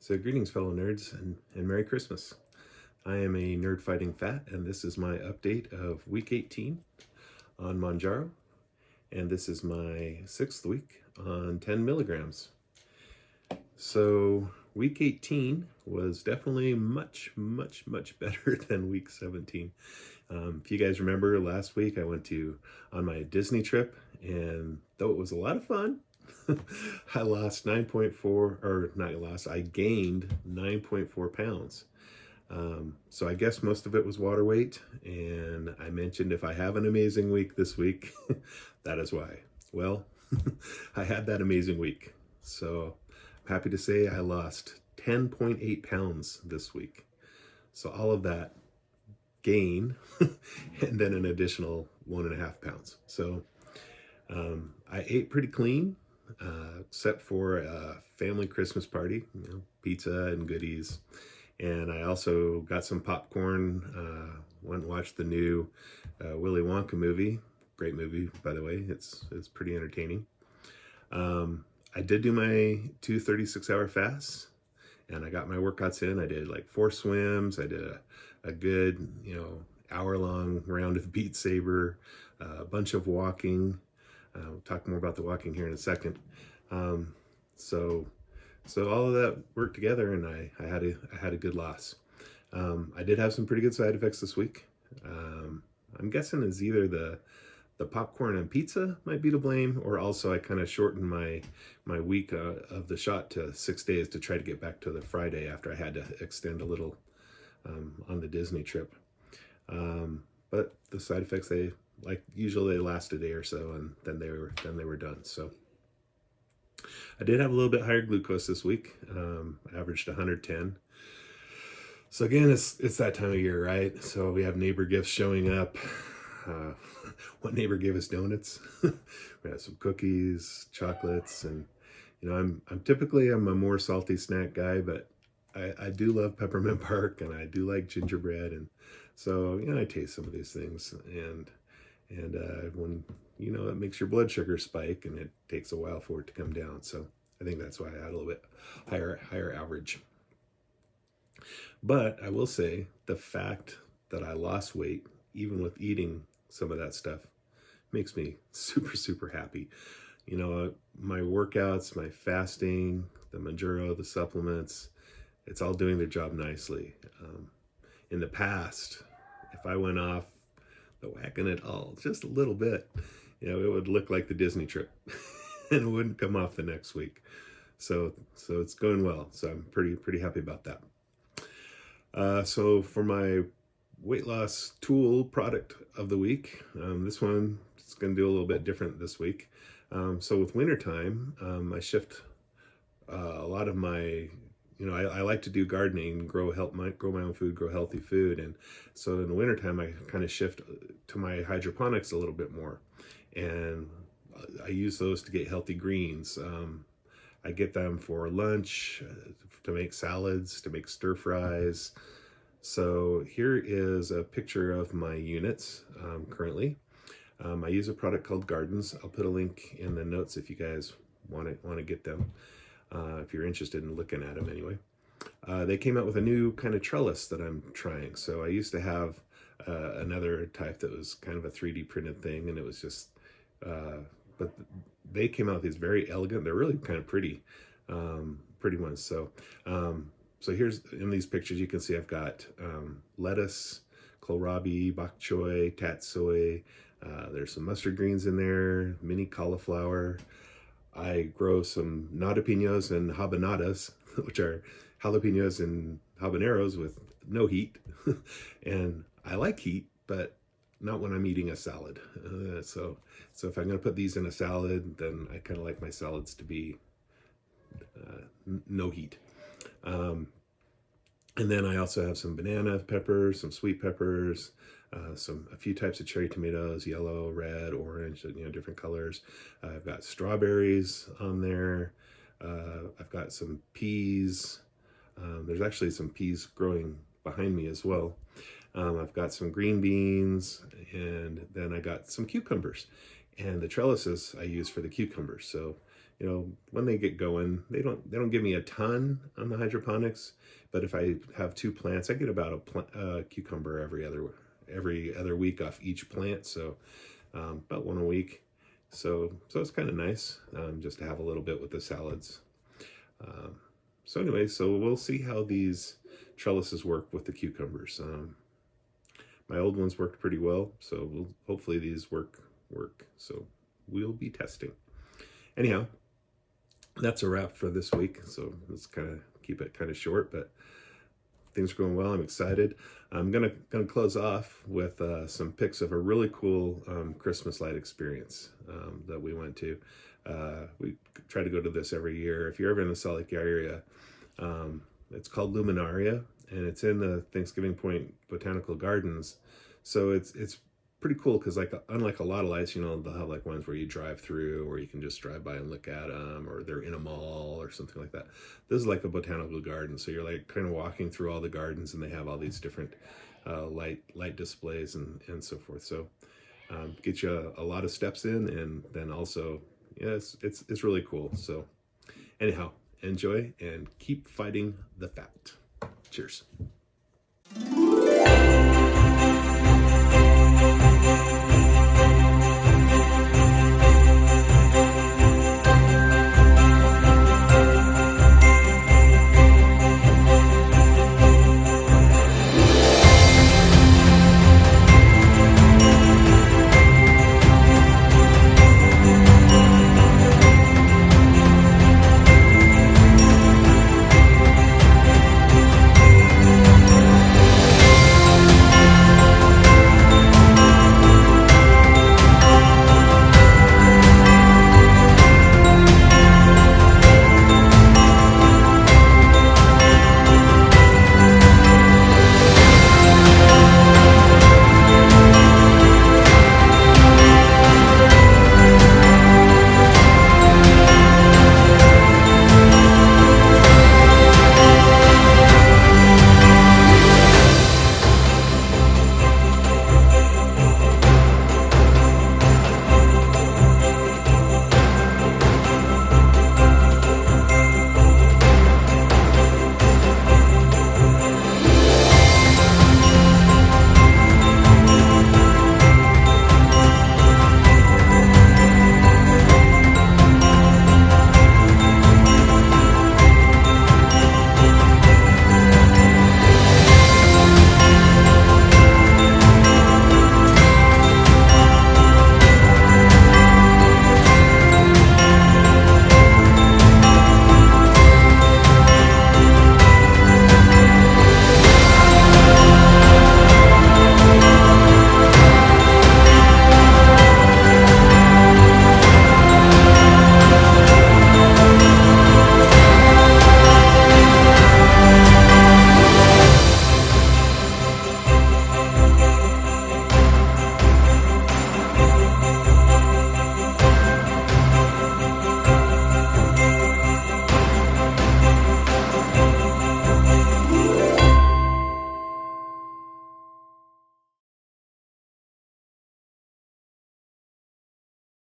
So greetings fellow nerds and Merry Christmas. I am a nerd fighting fat and this is my update of week 18 on Mounjaro, and this is my 6th week on 10 milligrams. So week 18 was definitely much better than week 17. If you guys remember last week I went on my Disney trip, and though it was a lot of fun, I lost 9.4, or not lost, I gained 9.4 pounds. So I guess most of it was water weight, and I mentioned if I have an amazing week this week, that is why. Well, I had that amazing week. So I'm happy to say I lost 10.8 pounds this week. So all of that gain and then an additional 1.5 pounds. So I ate pretty clean. Except for a family Christmas party, pizza and goodies. And I also got some popcorn, went and watched the new Willy Wonka movie. Great movie, by the way. It's pretty entertaining. I did do my 2 36-hour fasts, and I got my workouts in. I did like 4 swims. I did a good, hour-long round of Beat Saber, a bunch of walking. We'll talk more about the walking here in a second. So all of that worked together, and I had a good loss. I did have some pretty good side effects this week. I'm guessing it's either the popcorn and pizza might be to blame, or also I kind of shortened my week of the shot to 6 days to try to get back to the Friday after I had to extend a little on the Disney trip. But the side effects, usually they last a day or so, and then they were done. So I did have a little bit higher glucose this week. I averaged 110. So again, it's that time of year, right? So we have neighbor gifts showing up. One neighbor gave us donuts. We had some cookies, chocolates, and I'm typically a more salty snack guy, but I do love peppermint bark, and I do like gingerbread, and so I taste some of these things, and when it makes your blood sugar spike, and it takes a while for it to come down. So I think that's why I had a little bit higher average. But I will say the fact that I lost weight, even with eating some of that stuff, makes me super happy. My workouts, my fasting, the Mounjaro, the supplements, it's all doing their job nicely. In the past, if I went off the whacking it all just a little bit, it would look like the Disney trip and it wouldn't come off the next week. So it's going well. So I'm pretty happy about that. So for my weight loss tool product of the week, this one is going to do a little bit different this week. So with wintertime, I shift a lot of my, I like to do gardening, grow my own food, grow healthy food. And so in the wintertime, I kind of shift to my hydroponics a little bit more. And I use those to get healthy greens. I get them for lunch, to make salads, to make stir fries. So here is a picture of my units currently. I use a product called Gardens. I'll put a link in the notes if you guys want to get them. If you're interested in looking at them anyway. They came out with a new kind of trellis that I'm trying. So I used to have another type that was kind of a 3D printed thing, and it was just, but they came out with these very elegant, they're really kind of pretty ones. So here's, in these pictures, you can see I've got lettuce, kohlrabi, bok choy, tatsoi, there's some mustard greens in there, mini cauliflower. I grow some jalapenos and habanadas, which are jalapenos and habaneros with no heat. And I like heat, but not when I'm eating a salad. So if I'm going to put these in a salad, then I kind of like my salads to be no heat. And then I also have some banana peppers, some sweet peppers, a few types of cherry tomatoes, yellow, red, orange, different colors. I've got strawberries on there. I've got some peas. There's actually some peas growing behind me as well. I've got some green beans, and then I got some cucumbers. And the trellises I use for the cucumbers. So you know, when they get going, they don't give me a ton on the hydroponics, but if I have 2 plants, I get about a cucumber every other week off each plant, so about 1 a week. So it's kind of nice just to have a little bit with the salads. So anyway, so we'll see how these trellises work with the cucumbers. My old ones worked pretty well, so hopefully these work. So we'll be testing. Anyhow, that's a wrap for this week. So let's kind of keep it kind of short, but things are going well. I'm excited. I'm gonna close off with some pics of a really cool Christmas light experience that we went to. We try to go to this every year. If you're ever in the Salt Lake area, it's called Luminaria, and it's in the Thanksgiving Point Botanical Gardens. So it's pretty cool because, like, unlike a lot of lights, you know, they'll have like ones where you drive through, or you can just drive by and look at them, or they're in a mall or something like that. This is like a botanical garden, so you're like kind of walking through all the gardens, and they have all these different light displays and so forth. So get you a lot of steps in, and then also, yeah, it's really cool. So anyhow, enjoy and keep fighting the fat. Cheers.